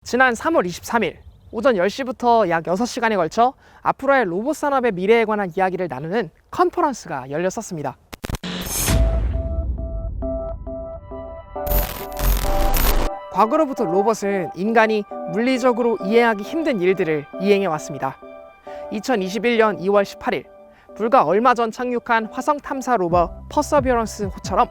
지난 3월 23일 오전 10시부터 약 6시간에 걸쳐 앞으로의 로봇 산업의 미래에 관한 이야기를 나누는 컨퍼런스가 열렸었습니다. 과거로부터 로봇은 인간이 물리적으로 이해하기 힘든 일들을 이행해 왔습니다. 2021년 2월 18일 불과 얼마 전 착륙한 화성 탐사 로버 퍼서비어런스호처럼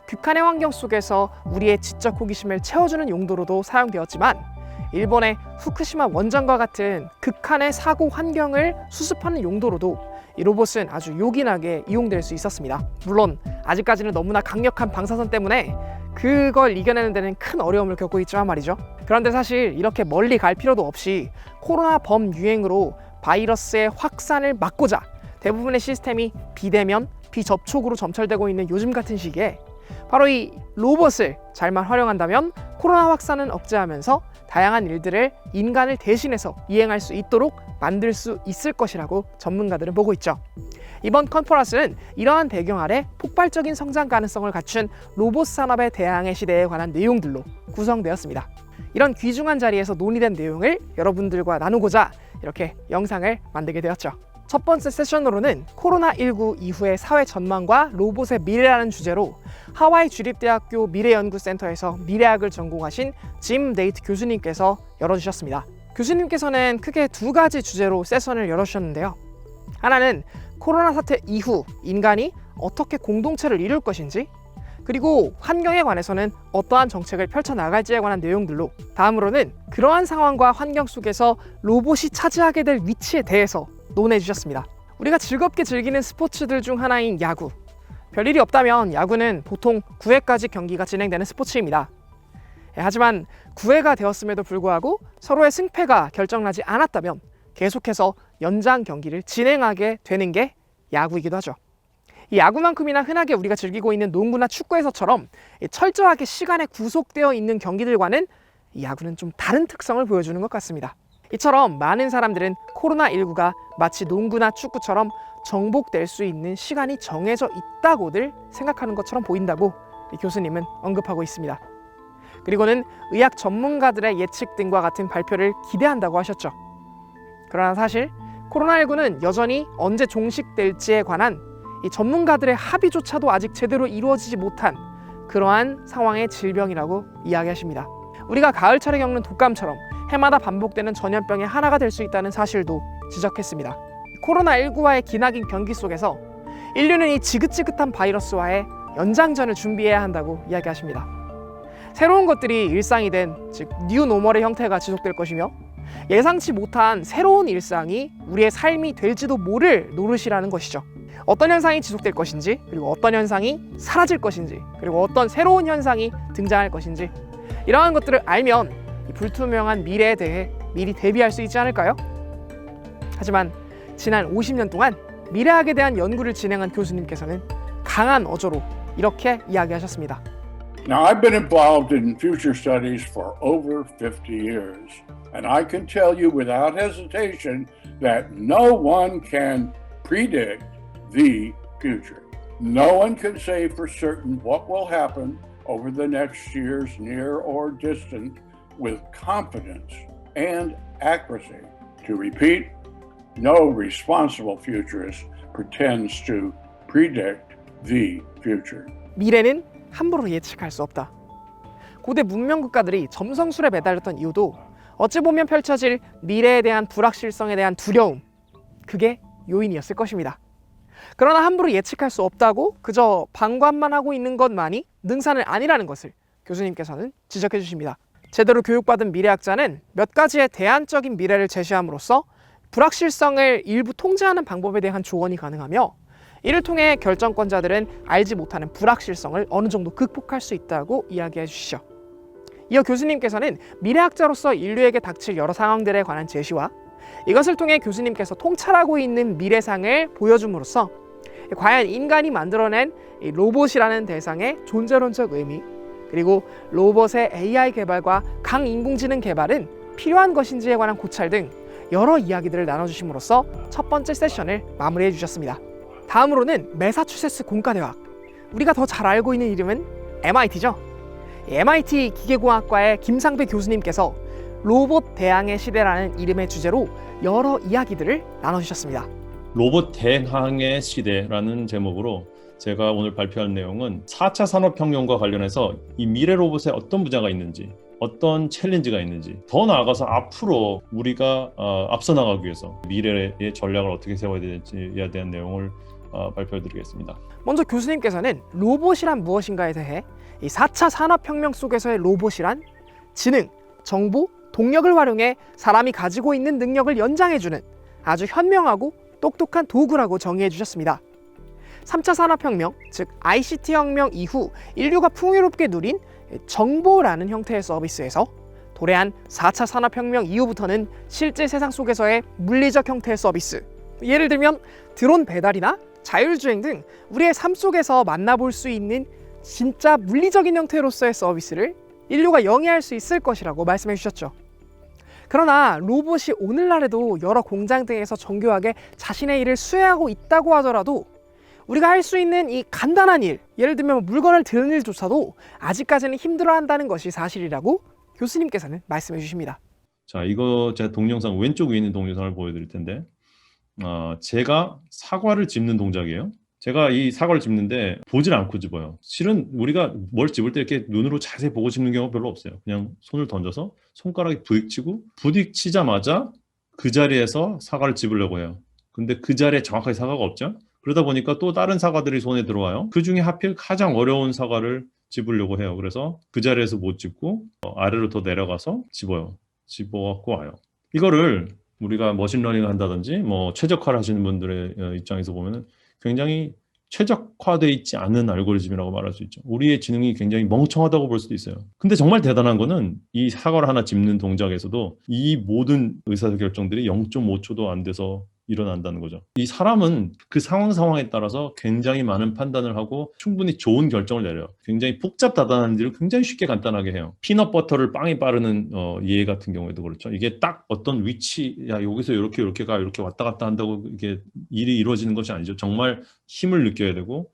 극한의 환경 속에서 우리의 지적 호기심을 채워주는 용도로도 사용되었지만 일본의 후쿠시마 원전과 같은 극한의 사고 환경을 수습하는 용도로도 이 로봇은 아주 요긴하게 이용될 수 있었습니다. 물론 아직까지는 너무나 강력한 방사선 때문에 그걸 이겨내는 데는 큰 어려움을 겪고 있지만 말이죠. 그런데 사실 이렇게 멀리 갈 필요도 없이 코로나 범유행으로 바이러스의 확산을 막고자 대부분의 시스템이 비대면, 비접촉으로 점철되고 있는 요즘 같은 시기에 바로 이 로봇을 잘만 활용한다면 코로나 확산은 억제하면서 다양한 일들을 인간을 대신해서 이행할 수 있도록 만들 수 있을 것이라고 전문가들은 보고 있죠. 이번 컨퍼런스는 이러한 배경 아래 폭발적인 성장 가능성을 갖춘 로봇 산업의 대항해 시대에 관한 내용들로 구성되었습니다. 이런 귀중한 자리에서 논의된 내용을 여러분들과 나누고자 이렇게 영상을 만들게 되었죠. 첫 번째 세션으로는 코로나19 이후의 사회 전망과 로봇의 미래라는 주제로 하와이 주립대학교 미래연구센터에서 미래학을 전공하신 짐 네이트 교수님께서 열어주셨습니다. 교수님께서는 크게 두 가지 주제로 세션을 열어주셨는데요. 하나는 코로나 사태 이후 인간이 어떻게 공동체를 이룰 것인지, 그리고 환경에 관해서는 어떠한 정책을 펼쳐나갈지에 관한 내용들로, 다음으로는 그러한 상황과 환경 속에서 로봇이 차지하게 될 위치에 대해서 논해 주셨습니다. 우리가 즐겁게 즐기는 스포츠들 중 하나인 야구. 별일이 없다면 야구는 보통 9회까지 경기가 진행되는 스포츠입니다. 하지만 9회가 되었음에도 불구하고 서로의 승패가 결정나지 않았다면 계속해서 연장 경기를 진행하게 되는 게 야구이기도 하죠. 이 야구만큼이나 흔하게 우리가 즐기고 있는 농구나 축구에서처럼 철저하게 시간에 구속되어 있는 경기들과는 이 야구는 좀 다른 특성을 보여주는 것 같습니다. 이처럼 많은 사람들은 코로나19가 마치 농구나 축구처럼 정복될 수 있는 시간이 정해져 있다고들 생각하는 것처럼 보인다고 이 교수님은 언급하고 있습니다. 그리고는 의학 전문가들의 예측 등과 같은 발표를 기대한다고 하셨죠. 그러나 사실 코로나19는 여전히 언제 종식될지에 관한 이 전문가들의 합의조차도 아직 제대로 이루어지지 못한 그러한 상황의 질병이라고 이야기하십니다. 우리가 가을철에 겪는 독감처럼 해마다 반복되는 전염병의 하나가 될 수 있다는 사실도 지적했습니다. 코로나19와의 기나긴 경기 속에서 인류는 이 지긋지긋한 바이러스와의 연장전을 준비해야 한다고 이야기하십니다. 새로운 것들이 일상이 된, 즉 뉴노멀의 형태가 지속될 것이며 예상치 못한 새로운 일상이 우리의 삶이 될지도 모를 노릇이라는 것이죠. 어떤 현상이 지속될 것인지, 그리고 어떤 현상이 사라질 것인지, 그리고 어떤 새로운 현상이 등장할 것인지, 이러한 것들을 알면 이 불투명한 미래에 대해 미리 대비할 수 있지 않을까요? 하지만 지난 50년 동안 미래학에 대한 연구를 진행한 교수님께서는 강한 어조로 이렇게 이야기하셨습니다. Now, I've been involved in future studies for over 50 years, and I can tell you without hesitation that no one can predict the future. No one can say for certain what will happen over the next years, near or distant, with confidence and accuracy. To repeat, no responsible futurist pretends to predict the future. 미래는 함부로 예측할 수 없다. 고대 문명 국가들이 점성술에 매달렸던 이유도 어찌 보면 펼쳐질 미래에 대한 불확실성에 대한 두려움, 그게 요인이었을 것입니다. 그러나 함부로 예측할 수 없다고 그저 방관만 하고 있는 것만이 능사는 아니라는 것을 교수님께서는 지적해 주십니다. 제대로 교육받은 미래학자는 몇 가지의 대안적인 미래를 제시함으로써 불확실성을 일부 통제하는 방법에 대한 조언이 가능하며, 이를 통해 결정권자들은 알지 못하는 불확실성을 어느 정도 극복할 수 있다고 이야기해 주시죠. 이어 교수님께서는 미래학자로서 인류에게 닥칠 여러 상황들에 관한 제시와 이것을 통해 교수님께서 통찰하고 있는 미래상을 보여줌으로써 과연 인간이 만들어낸 이 로봇이라는 대상의 존재론적 의미, 그리고 로봇의 AI 개발과 강인공지능 개발은 필요한 것인지에 관한 고찰 등 여러 이야기들을 나눠주심으로써 첫 번째 세션을 마무리해 주셨습니다. 다음으로는 매사추세츠 공과대학, 우리가 더 잘 알고 있는 이름은 MIT죠. MIT 기계공학과의 김상배 교수님께서 로봇 대항해 시대라는 이름의 주제로 여러 이야기들을 나눠주셨습니다. 로봇 대항해 시대라는 제목으로 제가 오늘 발표할 내용은 4차 산업혁명과 관련해서 이 미래 로봇에 어떤 분야가 있는지, 어떤 챌린지가 있는지, 더 나아가서 앞으로 우리가 앞서 나가기 위해서 미래의 전략을 어떻게 세워야 되는지에 대한 내용을 발표해드리겠습니다. 먼저 교수님께서는 로봇이란 무엇인가에 대해 이 4차 산업혁명 속에서의 로봇이란 지능, 정보, 동력을 활용해 사람이 가지고 있는 능력을 연장해주는 아주 현명하고 똑똑한 도구라고 정의해 주셨습니다. 3차 산업혁명, 즉 ICT 혁명 이후 인류가 풍요롭게 누린 정보라는 형태의 서비스에서 도래한 4차 산업혁명 이후부터는 실제 세상 속에서의 물리적 형태의 서비스, 예를 들면 드론 배달이나 자율주행 등 우리의 삶 속에서 만나볼 수 있는 진짜 물리적인 형태로서의 서비스를 인류가 영위할 수 있을 것이라고 말씀해 주셨죠. 그러나 로봇이 오늘날에도 여러 공장 등에서 정교하게 자신의 일을 수행하고 있다고 하더라도 우리가 할 수 있는 이 간단한 일, 예를 들면 물건을 드는 일조차도 아직까지는 힘들어한다는 것이 사실이라고 교수님께서는 말씀해 주십니다. 자, 이거 제가 동영상 왼쪽 위에 있는 동영상을 보여드릴 텐데 제가 사과를 짚는 동작이에요. 제가 이 사과를 짚는데 보질 않고 집어요. 실은 우리가 뭘 집을 때 이렇게 눈으로 자세히 보고 집는 경우가 별로 없어요. 그냥 손을 던져서 손가락이 부딪히고 부딪히자마자 그 자리에서 사과를 집으려고 해요. 근데 그 자리에 정확하게 사과가 없죠. 그러다 보니까 또 다른 사과들이 손에 들어와요. 그 중에 하필 가장 어려운 사과를 집으려고 해요. 그래서 그 자리에서 못 집고 아래로 더 내려가서 집어요. 집어갖고 와요. 이거를 우리가 머신러닝을 한다든지 뭐 최적화를 하시는 분들의 입장에서 보면은 굉장히 최적화되어 있지 않은 알고리즘이라고 말할 수 있죠. 우리의 지능이 굉장히 멍청하다고 볼 수도 있어요. 근데 정말 대단한 거는 이 사과를 하나 짚는 동작에서도 이 모든 의사결정들이 0.5초도 안 돼서 일어난다는 거죠. 이 사람은 그 상황에 따라서 굉장히 많은 판단을 하고 충분히 좋은 결정을 내려요. 굉장히 복잡다단한 일을 굉장히 쉽게 간단하게 해요. 피넛버터를 빵에 바르는 예 같은 경우에도 그렇죠. 이게 딱 어떤 위치, 야 여기서 이렇게 가 이렇게 왔다 갔다 한다고 이게 일이 이루어지는 것이 아니죠. 정말 힘을 느껴야 되고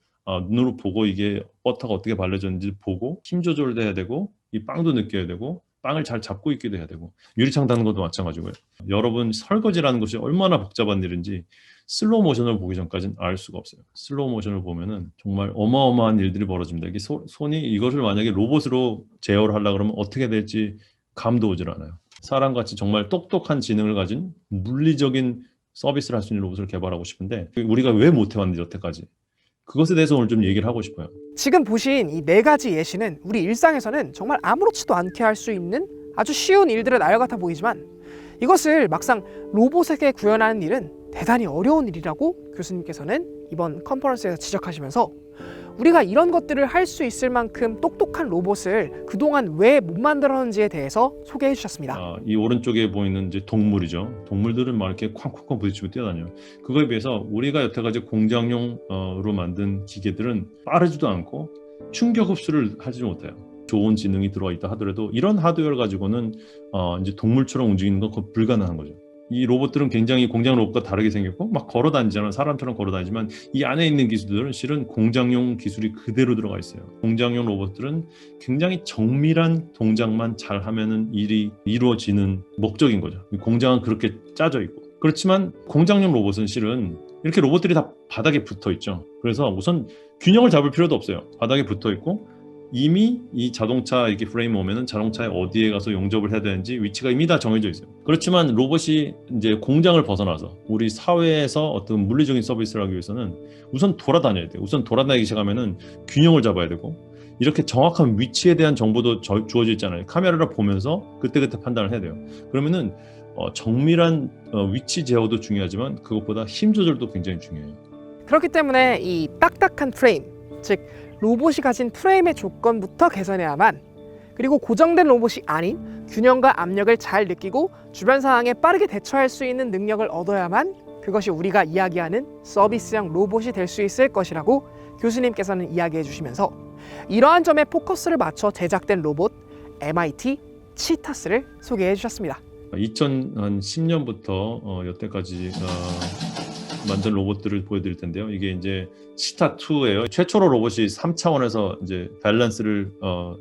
눈으로 보고 이게 버터가 어떻게 발라졌는지 보고 힘 조절도 해야 되고 이 빵도 느껴야 되고 빵을 잘 잡고 있기도 해야 되고 유리창 닫는 것도 마찬가지고요. 여러분 설거지라는 것이 얼마나 복잡한 일인지 슬로우 모션을 보기 전까지는 알 수가 없어요. 슬로우 모션을 보면은 정말 어마어마한 일들이 벌어집니다. 이게 손이 이것을 만약에 로봇으로 제어를 하려고 그러면 어떻게 될지 감도 오질 않아요. 사람같이 정말 똑똑한 지능을 가진 물리적인 서비스를 할 수 있는 로봇을 개발하고 싶은데 우리가 왜 못해왔는지 여태까지 그것에 대해서 오늘 좀 얘기를 하고 싶어요. 지금 보신 이 4가지 예시는 우리 일상에서는 정말 아무렇지도 않게 할 수 있는 아주 쉬운 일들의 나열 같아 보이지만 이것을 막상 로봇에게 구현하는 일은 대단히 어려운 일이라고 교수님께서는 이번 컨퍼런스에서 지적하시면서 우리가 이런 것들을 할 수 있을 만큼 똑똑한 로봇을 그동안 왜 못 만들었는지에 대해서 소개해 주셨습니다. 이 오른쪽에 보이는 이제 동물이죠. 동물들은 막 이렇게 쾅쾅쾅 부딪히고 뛰어다녀요. 그거에 비해서 우리가 여태까지 공장용으로 만든 기계들은 빠르지도 않고 충격 흡수를 하지 못해요. 좋은 지능이 들어와 있다 하더라도 이런 하드웨어를 가지고는 이제 동물처럼 움직이는 건 거의 불가능한 거죠. 이 로봇들은 굉장히 공장 로봇과 다르게 생겼고 막 걸어 다니잖아요. 사람처럼 걸어 다니지만 이 안에 있는 기술들은 실은 공장용 기술이 그대로 들어가 있어요. 공장용 로봇들은 굉장히 정밀한 동작만 잘 하면은 일이 이루어지는 목적인 거죠. 공장은 그렇게 짜져 있고. 그렇지만 공장용 로봇은 실은 이렇게 로봇들이 다 바닥에 붙어 있죠. 그래서 우선 균형을 잡을 필요도 없어요. 바닥에 붙어 있고 이미 이 자동차 이렇게 프레임 오면은 자동차에 어디에 가서 용접을 해야 되는지 위치가 이미 다 정해져 있어요. 그렇지만 로봇이 이제 공장을 벗어나서 우리 사회에서 어떤 물리적인 서비스를 하기 위해서는 우선 돌아다녀야 돼요. 우선 돌아다니기 시작하면은 균형을 잡아야 되고 이렇게 정확한 위치에 대한 정보도 주어져 있잖아요. 카메라를 보면서 그때그때 판단을 해야 돼요. 그러면은 정밀한 위치 제어도 중요하지만 그것보다 힘 조절도 굉장히 중요해요. 그렇기 때문에 이 딱딱한 프레임, 즉 로봇이 가진 프레임의 조건부터 개선해야만, 그리고 고정된 로봇이 아닌 균형과 압력을 잘 느끼고 주변 상황에 빠르게 대처할 수 있는 능력을 얻어야만 그것이 우리가 이야기하는 서비스형 로봇이 될 수 있을 것이라고 교수님께서는 이야기해 주시면서 이러한 점에 포커스를 맞춰 제작된 로봇 MIT 치타스를 소개해 주셨습니다. 2010년부터 여태까지 만든 로봇들을 보여드릴 텐데요. 이게 이제 치타2예요. 최초로 로봇이 3차원에서 이제 밸런스를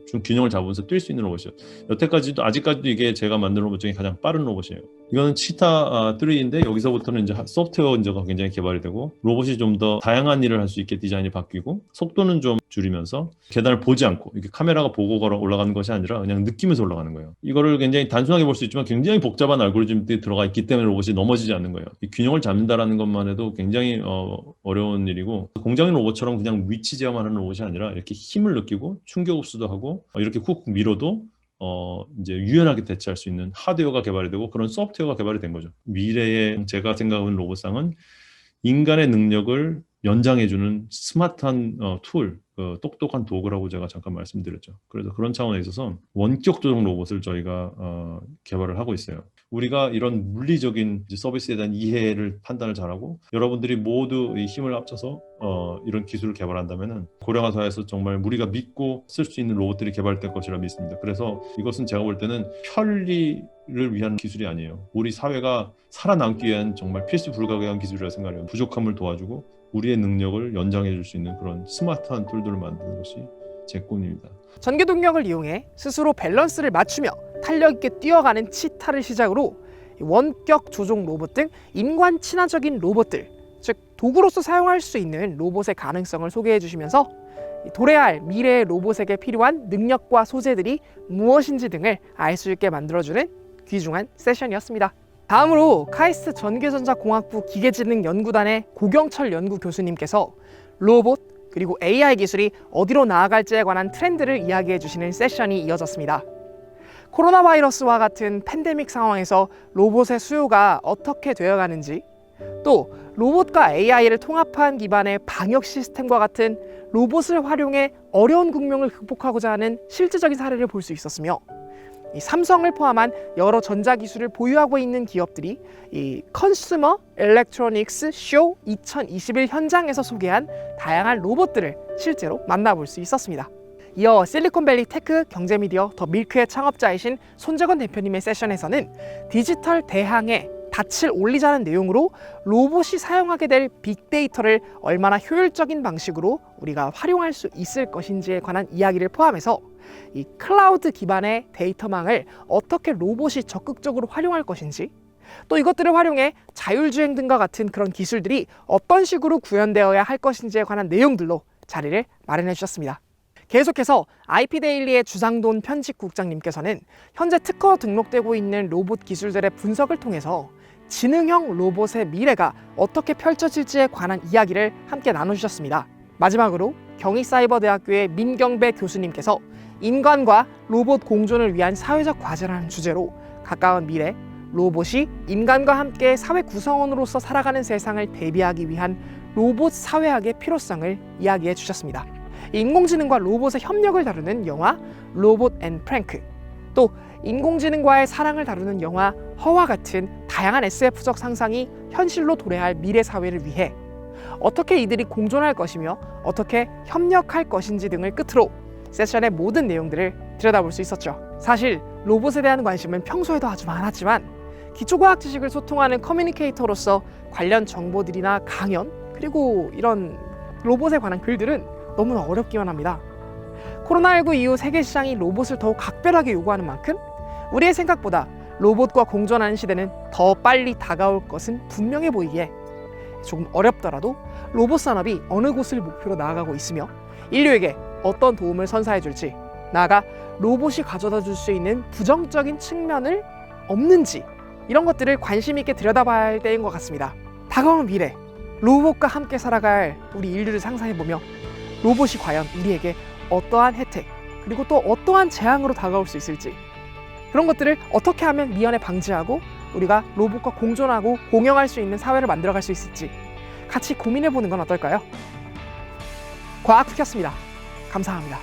좀 균형을 잡으면서 뛸 수 있는 로봇이에요. 여태까지도 아직까지도 이게 제가 만든 로봇 중에 가장 빠른 로봇이에요. 이거는 치타3인데 여기서부터는 이제 소프트웨어 인저가 굉장히 개발이 되고 로봇이 좀 더 다양한 일을 할 수 있게 디자인이 바뀌고 속도는 좀 줄이면서 계단을 보지 않고 이렇게 카메라가 보고 걸어 올라가는 것이 아니라 그냥 느끼면서 올라가는 거예요. 이거를 굉장히 단순하게 볼 수 있지만 굉장히 복잡한 알고리즘들이 들어가 있기 때문에 로봇이 넘어지지 않는 거예요. 이 균형을 잡는다라는 것만 해도 굉장히 어려운 일이고 공장의 로봇처럼 그냥 위치 제어하는 로봇이 아니라 이렇게 힘을 느끼고 충격 흡수도 하고 이렇게 쿡 밀어도 이제 유연하게 대처할 수 있는 하드웨어가 개발이 되고 그런 소프트웨어가 개발이 된 거죠. 미래의 제가 생각하는 로봇상은 인간의 능력을 연장해주는 스마트한 툴, 똑똑한 도구라고 제가 잠깐 말씀드렸죠. 그래서 그런 차원에 있어서 원격 조종 로봇을 저희가 개발을 하고 있어요. 우리가 이런 물리적인 서비스에 대한 이해를 판단을 잘하고 여러분들이 모두 이 힘을 합쳐서 이런 기술을 개발한다면은 고령화 사회에서 정말 우리가 믿고 쓸 수 있는 로봇들이 개발될 것이라 믿습니다. 그래서 이것은 제가 볼 때는 편리를 위한 기술이 아니에요. 우리 사회가 살아남기 위한 정말 필수 불가결한 기술이라고 생각해요. 부족함을 도와주고 우리의 능력을 연장해 줄 수 있는 그런 스마트한 툴들을 만드는 것이 제 꿈입니다. 전기 동력을 이용해 스스로 밸런스를 맞추며 탄력 있게 뛰어가는 치타를 시작으로 원격 조종 로봇 등 인간 친화적인 로봇들, 즉 도구로서 사용할 수 있는 로봇의 가능성을 소개해 주시면서 도래할 미래의 로봇에게 필요한 능력과 소재들이 무엇인지 등을 알 수 있게 만들어주는 귀중한 세션이었습니다. 다음으로 카이스트 전기전자공학부 기계지능연구단의 고경철 연구교수님께서 로봇 그리고 AI 기술이 어디로 나아갈지에 관한 트렌드를 이야기해 주시는 세션이 이어졌습니다. 코로나 바이러스와 같은 팬데믹 상황에서 로봇의 수요가 어떻게 되어가는지, 또 로봇과 AI를 통합한 기반의 방역 시스템과 같은 로봇을 활용해 어려운 국면을 극복하고자 하는 실질적인 사례를 볼 수 있었으며, 이 삼성을 포함한 여러 전자기술을 보유하고 있는 기업들이 이 컨슈머 일렉트로닉스 쇼 2021 현장에서 소개한 다양한 로봇들을 실제로 만나볼 수 있었습니다. 이어 실리콘밸리 테크 경제미디어 더 밀크의 창업자이신 손재건 대표님의 세션에서는 디지털 대항해 닻을 올리자는 내용으로 로봇이 사용하게 될 빅데이터를 얼마나 효율적인 방식으로 우리가 활용할 수 있을 것인지에 관한 이야기를 포함해서 이 클라우드 기반의 데이터망을 어떻게 로봇이 적극적으로 활용할 것인지, 또 이것들을 활용해 자율주행 등과 같은 그런 기술들이 어떤 식으로 구현되어야 할 것인지에 관한 내용들로 자리를 마련해 주셨습니다. 계속해서 IP데일리의 주상돈 편집국장님께서는 현재 특허 등록되고 있는 로봇 기술들의 분석을 통해서 지능형 로봇의 미래가 어떻게 펼쳐질지에 관한 이야기를 함께 나눠주셨습니다. 마지막으로 경희사이버대학교의 민경배 교수님께서 인간과 로봇 공존을 위한 사회적 과제라는 주제로 가까운 미래 로봇이 인간과 함께 사회 구성원으로서 살아가는 세상을 대비하기 위한 로봇 사회학의 필요성을 이야기해 주셨습니다. 인공지능과 로봇의 협력을 다루는 영화 로봇 앤 프랭크, 또 인공지능과의 사랑을 다루는 영화 허와 같은 다양한 SF적 상상이 현실로 도래할 미래 사회를 위해 어떻게 이들이 공존할 것이며 어떻게 협력할 것인지 등을 끝으로 세션의 모든 내용들을 들여다볼 수 있었죠. 사실 로봇에 대한 관심은 평소에도 아주 많았지만 기초과학 지식을 소통하는 커뮤니케이터로서 관련 정보들이나 강연, 그리고 이런 로봇에 관한 글들은 너무나 어렵기만 합니다. 코로나19 이후 세계 시장이 로봇을 더욱 각별하게 요구하는 만큼 우리의 생각보다 로봇과 공존하는 시대는 더 빨리 다가올 것은 분명해 보이기에 조금 어렵더라도 로봇 산업이 어느 곳을 목표로 나아가고 있으며 인류에게 어떤 도움을 선사해 줄지, 나아가 로봇이 가져다 줄 수 있는 부정적인 측면을 없는지, 이런 것들을 관심 있게 들여다봐야 할 때인 것 같습니다. 다가오는 미래, 로봇과 함께 살아갈 우리 인류를 상상해보며 로봇이 과연 우리에게 어떠한 혜택, 그리고 또 어떠한 재앙으로 다가올 수 있을지, 그런 것들을 어떻게 하면 미연에 방지하고 우리가 로봇과 공존하고 공영할 수 있는 사회를 만들어갈 수 있을지 같이 고민해보는 건 어떨까요? 과학쿠키였습니다. 감사합니다.